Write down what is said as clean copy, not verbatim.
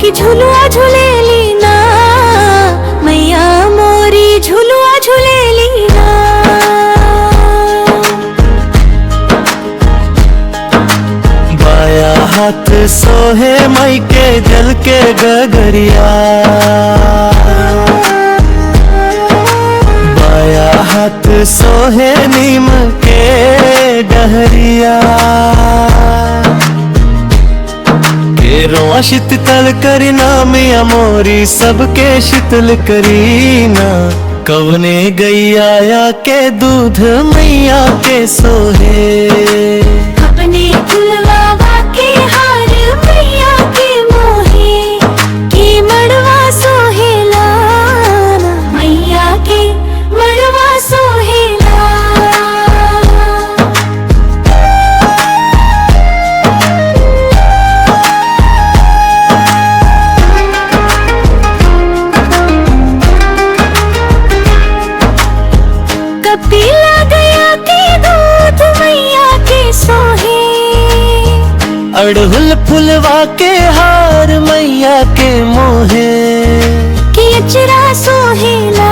की झुलुआ झुलेली ना, मैया मोरी झुलुआ झुलेली ना। बाया हाथ सोहे मई के जल के गगरिया, बाया हाथ सोहे नीम के डहरिया। केरों शीतल करीना मिया मोरी सबके शीतल करीना। कवने गैया या के दूध मैया के सोहे, अपने फुलवा के हार मैया के मोहे, के मड़वा सोहेला मैया के मड़वा सोहेला। कपिला गया के दूध मैया के सोहे, अड़हुल फुलवा के हार मैया के मोहे, के अचरा सोहेला